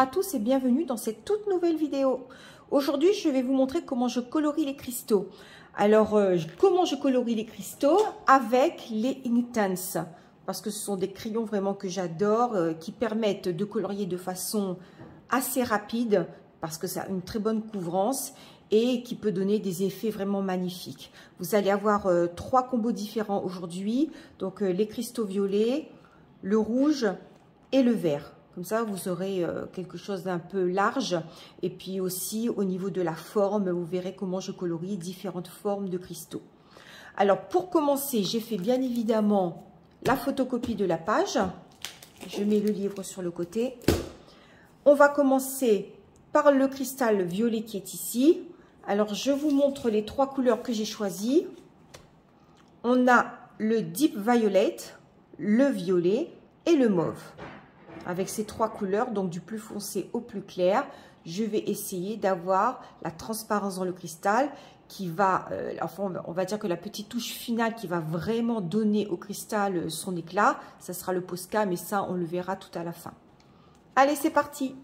à tous et bienvenue dans cette toute nouvelle vidéo. Aujourd'hui, je vais vous montrer comment je colorie les cristaux. Alors, comment je colorie les cristaux? Avec les Inktense. Parce que ce sont des crayons vraiment que j'adore, qui permettent de colorier de façon assez rapide, parce que ça a une très bonne couvrance et qui peut donner des effets vraiment magnifiques. Vous allez avoir 3 combos différents aujourd'hui. Donc, les cristaux violets, le rouge et le vert. Comme ça, vous aurez quelque chose d'un peu large. Et puis aussi, au niveau de la forme, vous verrez comment je colorie différentes formes de cristaux. Alors, pour commencer, j'ai fait bien évidemment la photocopie de la page. Je mets le livre sur le côté. On va commencer par le cristal violet qui est ici. Alors, je vous montre les 3 couleurs que j'ai choisies. On a le Deep Violet, le violet et le mauve. Avec ces 3 couleurs, donc du plus foncé au plus clair, je vais essayer d'avoir la transparence dans le cristal qui va, enfin on va dire que la petite touche finale qui va vraiment donner au cristal son éclat, ça sera le Posca, mais ça on le verra tout à la fin. Allez, c'est parti!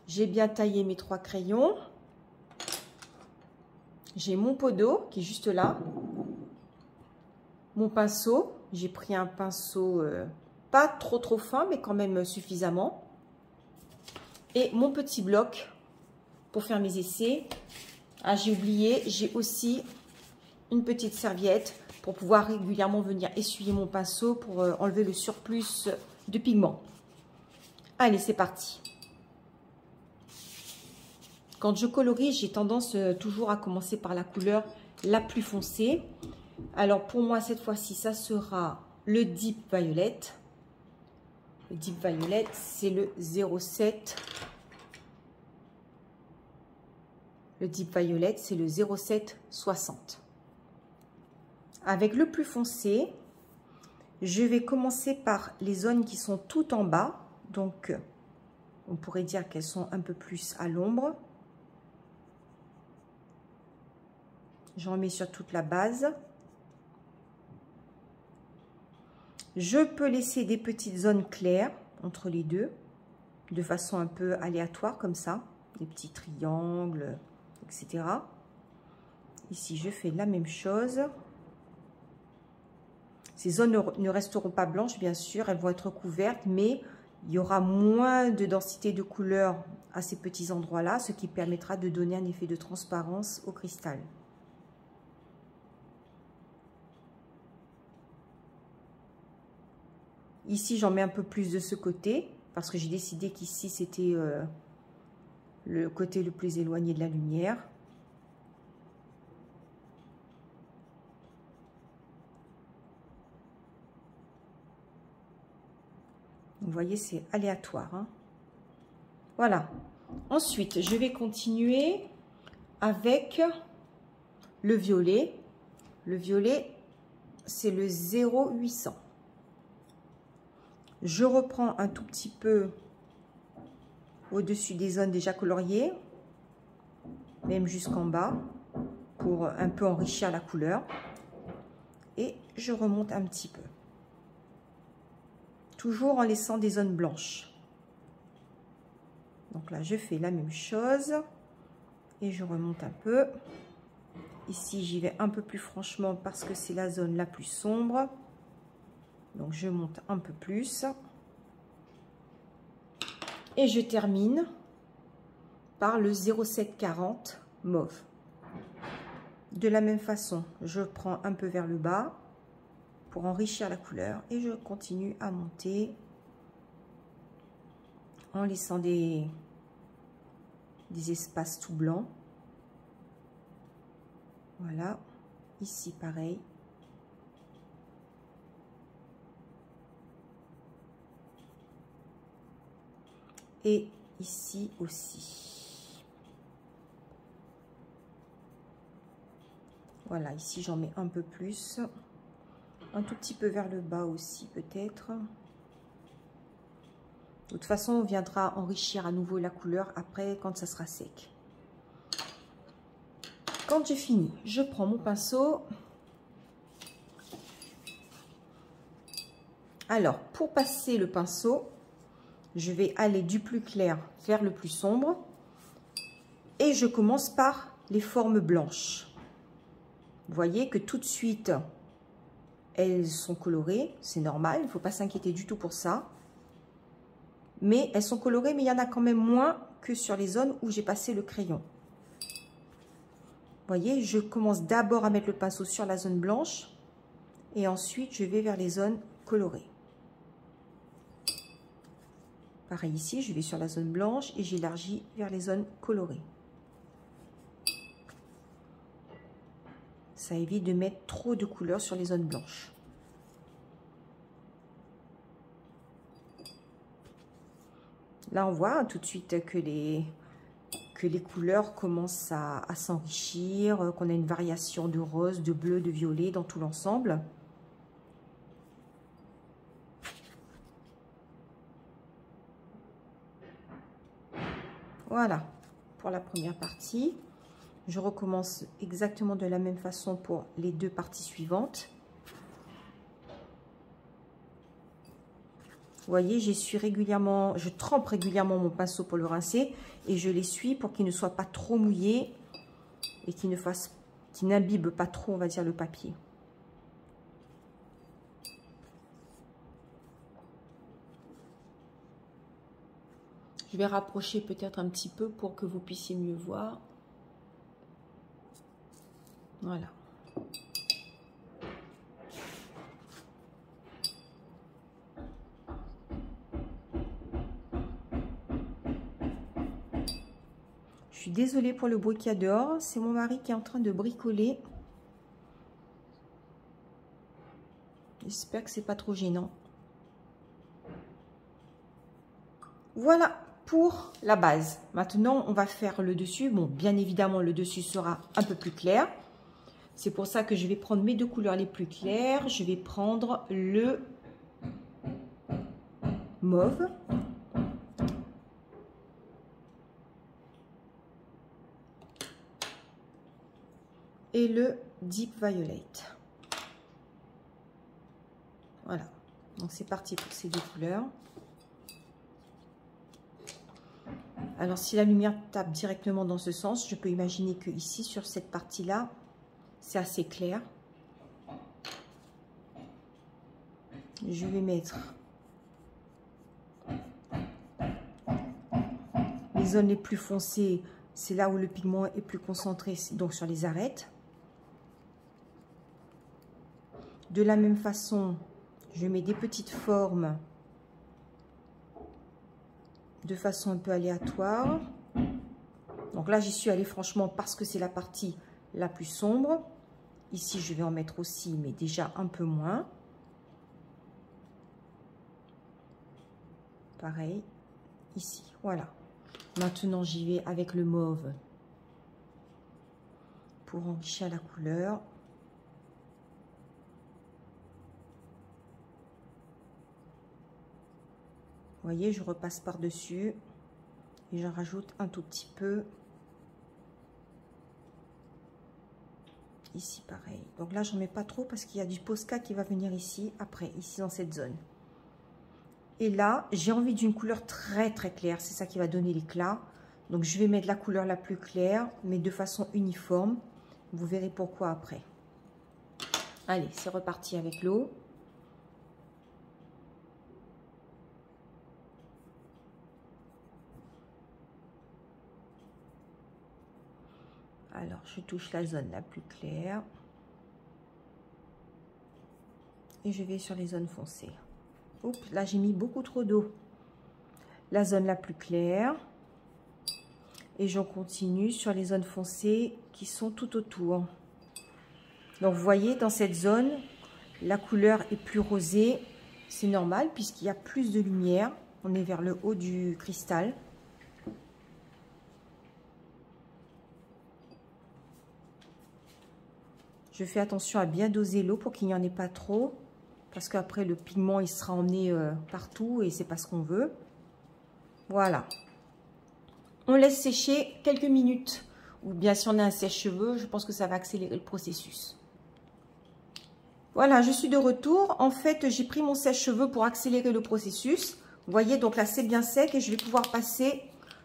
J'ai bien taillé mes 3 crayons. J'ai mon pot d'eau qui est juste là. Mon pinceau, j'ai pris un pinceau pas trop fin, mais quand même suffisamment. Et mon petit bloc pour faire mes essais. Ah, j'ai oublié, j'ai aussi une petite serviette pour pouvoir régulièrement venir essuyer mon pinceau pour enlever le surplus de pigment. Allez, c'est parti. Quand je colorie, j'ai tendance toujours à commencer par la couleur la plus foncée. Alors pour moi, cette fois-ci, ça sera le Deep Violet. Le Deep Violet, c'est le 07. Le Deep Violet, c'est le 0760. Avec le plus foncé, je vais commencer par les zones qui sont tout en bas. Donc, on pourrait dire qu'elles sont un peu plus à l'ombre. J'en mets sur toute la base. Je peux laisser des petites zones claires entre les deux, de façon un peu aléatoire comme ça, des petits triangles, etc. Ici, je fais la même chose. Ces zones ne resteront pas blanches, bien sûr, elles vont être couvertes, mais il y aura moins de densité de couleur à ces petits endroits-là, ce qui permettra de donner un effet de transparence au cristal. Ici, j'en mets un peu plus de ce côté, parce que j'ai décidé qu'ici, c'était le côté le plus éloigné de la lumière. Vous voyez, c'est aléatoire, hein. Voilà. Ensuite, je vais continuer avec le violet. Le violet, c'est le 0800. Je reprends un tout petit peu au-dessus des zones déjà coloriées, même jusqu'en bas, pour un peu enrichir la couleur. Et je remonte un petit peu. Toujours en laissant des zones blanches. Donc là, je fais la même chose. Et je remonte un peu. Ici, j'y vais un peu plus franchement parce que c'est la zone la plus sombre. Donc, je monte un peu plus. Et je termine par le 0740 mauve. De la même façon, je prends un peu vers le bas pour enrichir la couleur. Et je continue à monter en laissant des espaces tout blancs. Voilà. Ici, pareil. Et ici aussi. Voilà, ici j'en mets un peu plus. Un tout petit peu vers le bas aussi peut-être. De toute façon, on viendra enrichir à nouveau la couleur après quand ça sera sec. Quand j'ai fini, je prends mon pinceau. Alors, pour passer le pinceau, je vais aller du plus clair vers le plus sombre. Et je commence par les formes blanches. Vous voyez que tout de suite, elles sont colorées. C'est normal, il ne faut pas s'inquiéter du tout pour ça. Mais elles sont colorées, mais il y en a quand même moins que sur les zones où j'ai passé le crayon. Vous voyez, je commence d'abord à mettre le pinceau sur la zone blanche. Et ensuite, je vais vers les zones colorées. Pareil ici, je vais sur la zone blanche et j'élargis vers les zones colorées. Ça évite de mettre trop de couleurs sur les zones blanches. Là, on voit tout de suite que les couleurs commencent à s'enrichir, qu'on a une variation de rose, de bleu, de violet dans tout l'ensemble. Voilà pour la première partie. Je recommence exactement de la même façon pour les deux parties suivantes. Vous voyez, je trempe régulièrement mon pinceau pour le rincer et je l'essuie pour qu'il ne soit pas trop mouillé et qu'il n'imbibe pas trop, on va dire, le papier. Je vais rapprocher peut-être un petit peu pour que vous puissiez mieux voir. Voilà. Je suis désolée pour le bruit qu'il y a dehors. C'est mon mari qui est en train de bricoler. J'espère que c'est pas trop gênant. Voilà pour la base. Maintenant, on va faire le dessus. Bon, bien évidemment, le dessus sera un peu plus clair. C'est pour ça que je vais prendre mes deux couleurs les plus claires. Je vais prendre le mauve. Et le Deep Violet. Voilà. Donc, c'est parti pour ces deux couleurs. Alors, si la lumière tape directement dans ce sens, je peux imaginer que ici, sur cette partie-là, c'est assez clair. Je vais mettre les zones les plus foncées, c'est là où le pigment est plus concentré, donc sur les arêtes. De la même façon, je mets des petites formes de façon un peu aléatoire. Donc là, j'y suis allée franchement parce que c'est la partie la plus sombre. Ici, je vais en mettre aussi, mais déjà un peu moins. Pareil, ici, voilà. Maintenant, j'y vais avec le mauve pour enrichir la couleur. Vous voyez, je repasse par-dessus et j'en rajoute un tout petit peu. Ici, pareil. Donc là, j'en mets pas trop parce qu'il y a du Posca qui va venir ici, après, ici dans cette zone. Et là, j'ai envie d'une couleur très très claire. C'est ça qui va donner l'éclat. Donc, je vais mettre la couleur la plus claire, mais de façon uniforme. Vous verrez pourquoi après. Allez, c'est reparti avec l'eau. Alors, je touche la zone la plus claire. Et je vais sur les zones foncées. Oups, là, j'ai mis beaucoup trop d'eau. La zone la plus claire. Et j'en continue sur les zones foncées qui sont tout autour. Donc, vous voyez, dans cette zone, la couleur est plus rosée. C'est normal puisqu'il y a plus de lumière. On est vers le haut du cristal. Je fais attention à bien doser l'eau pour qu'il n'y en ait pas trop. Parce qu'après, le pigment, il sera emmené partout et c'est pas ce qu'on veut. Voilà. On laisse sécher quelques minutes. Ou bien si on a un sèche-cheveux, je pense que ça va accélérer le processus. Voilà, je suis de retour. En fait, j'ai pris mon sèche-cheveux pour accélérer le processus. Vous voyez, donc là, c'est bien sec et je vais pouvoir passer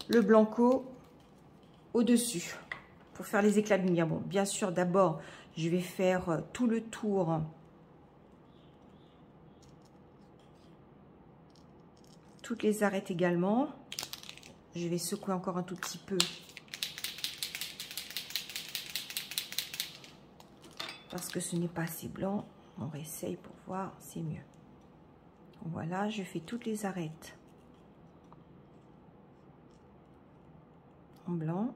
le blanco au-dessus pour faire les éclats de lumière. Bon, bien sûr, d'abord, je vais faire tout le tour. Toutes les arêtes également. Je vais secouer encore un tout petit peu. Parce que ce n'est pas assez blanc. On réessaye pour voir, c'est mieux. Voilà, je fais toutes les arêtes en blanc.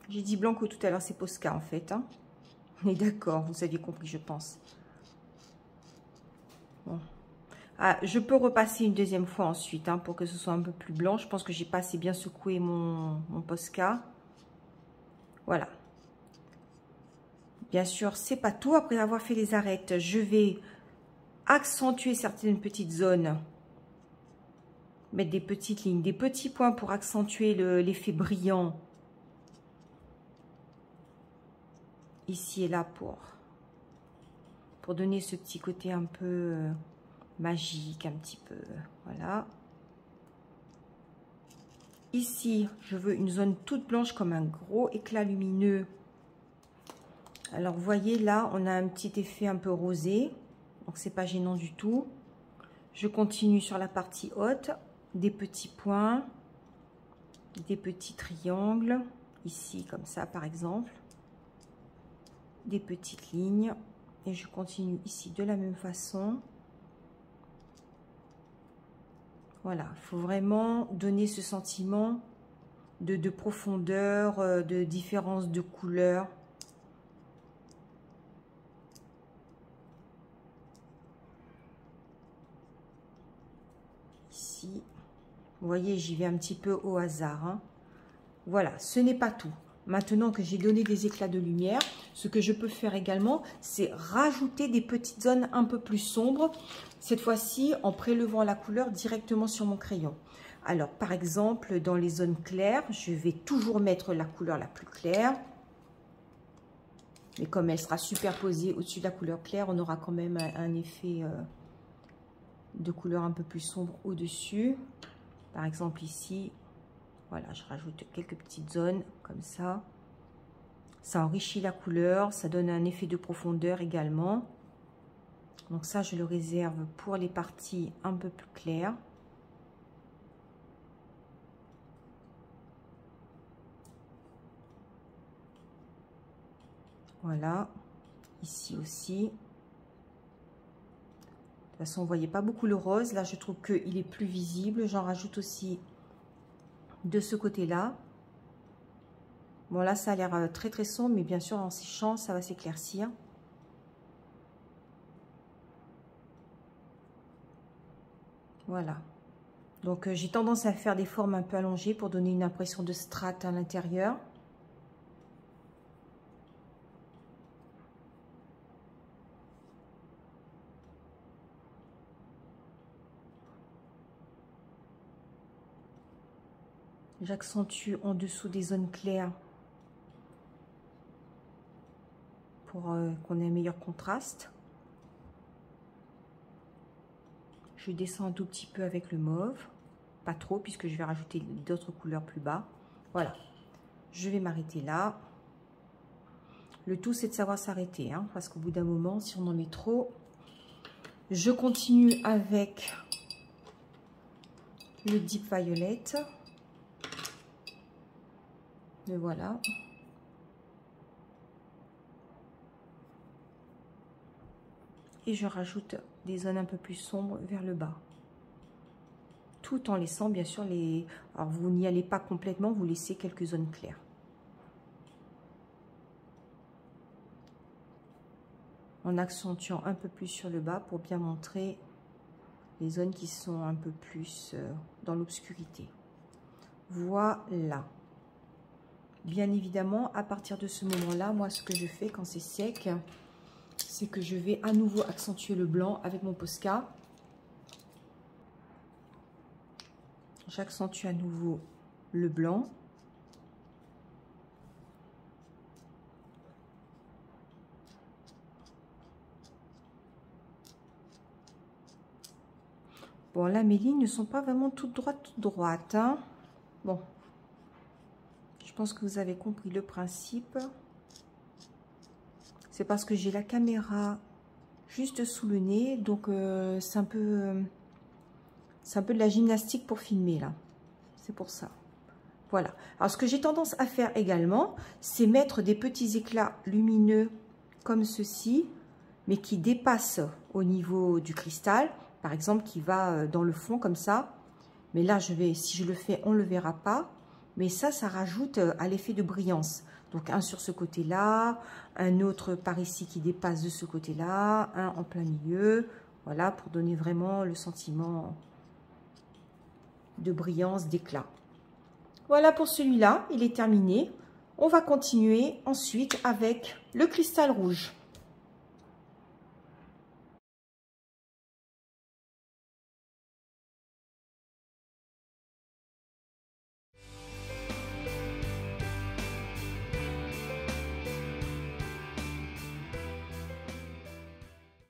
J'ai dit blanco tout à l'heure, c'est Posca en fait. Hein. On est d'accord, vous aviez compris, je pense. Bon. Ah, je peux repasser une deuxième fois ensuite hein, pour que ce soit un peu plus blanc. Je pense que j'ai pas assez bien secoué mon Posca. Voilà. Bien sûr, c'est pas tout. Après avoir fait les arêtes, je vais accentuer certaines petites zones. Mettre des petites lignes, des petits points pour accentuer l'effet brillant. Ici et là pour donner ce petit côté un peu magique, un petit peu, voilà. Ici, je veux une zone toute blanche comme un gros éclat lumineux. Alors, vous voyez, là, on a un petit effet un peu rosé, donc c'est pas gênant du tout. Je continue sur la partie haute, des petits points, des petits triangles, ici, comme ça, par exemple. Des petites lignes et je continue ici de la même façon. Voilà, il faut vraiment donner ce sentiment de profondeur, de différence de couleur. Ici, vous voyez, j'y vais un petit peu au hasard. Hein. Voilà, ce n'est pas tout. Maintenant que j'ai donné des éclats de lumière, ce que je peux faire également, c'est rajouter des petites zones un peu plus sombres. Cette fois-ci, en prélevant la couleur directement sur mon crayon. Alors, par exemple, dans les zones claires, je vais toujours mettre la couleur la plus claire. Mais comme elle sera superposée au-dessus de la couleur claire, on aura quand même un effet de couleur un peu plus sombre au-dessus. Par exemple, ici. Voilà, je rajoute quelques petites zones comme ça. Ça enrichit la couleur, ça donne un effet de profondeur également. Donc ça, je le réserve pour les parties un peu plus claires. Voilà, ici aussi. De toute façon, vous ne voyez pas beaucoup le rose. Là, je trouve qu'il est plus visible. J'en rajoute aussi de ce côté-là. Bon, là, ça a l'air très très sombre, mais bien sûr, en séchant, ça va s'éclaircir. Voilà. Donc, j'ai tendance à faire des formes un peu allongées pour donner une impression de strate à l'intérieur. J'accentue en dessous des zones claires pour qu'on ait un meilleur contraste. Je descends un tout petit peu avec le mauve, pas trop puisque je vais rajouter d'autres couleurs plus bas. Voilà, je vais m'arrêter là. Le tout c'est de savoir s'arrêter, hein, parce qu'au bout d'un moment, si on en met trop, je continue avec le Deep Violet. Et voilà. Et je rajoute des zones un peu plus sombres vers le bas. Tout en laissant bien sûr les... Alors vous n'y allez pas complètement, vous laissez quelques zones claires. En accentuant un peu plus sur le bas pour bien montrer les zones qui sont un peu plus dans l'obscurité. Voilà. Bien évidemment, à partir de ce moment-là, moi, ce que je fais quand c'est sec, c'est que je vais à nouveau accentuer le blanc avec mon Posca. J'accentue à nouveau le blanc. Bon, là, mes lignes ne sont pas vraiment toutes droites, hein. Bon, je pense que vous avez compris le principe. C'est parce que j'ai la caméra juste sous le nez, donc c'est un peu de la gymnastique pour filmer, là. C'est pour ça. Voilà. Alors, ce que j'ai tendance à faire également, c'est mettre des petits éclats lumineux comme ceci, mais qui dépassent au niveau du cristal. Par exemple, qui va dans le fond comme ça. Mais là, si je le fais, on ne le verra pas. Mais ça rajoute à l'effet de brillance. Donc, un sur ce côté-là, un autre par ici qui dépasse de ce côté-là, un en plein milieu. Voilà, pour donner vraiment le sentiment de brillance, d'éclat. Voilà pour celui-là, il est terminé. On va continuer ensuite avec le cristal rouge.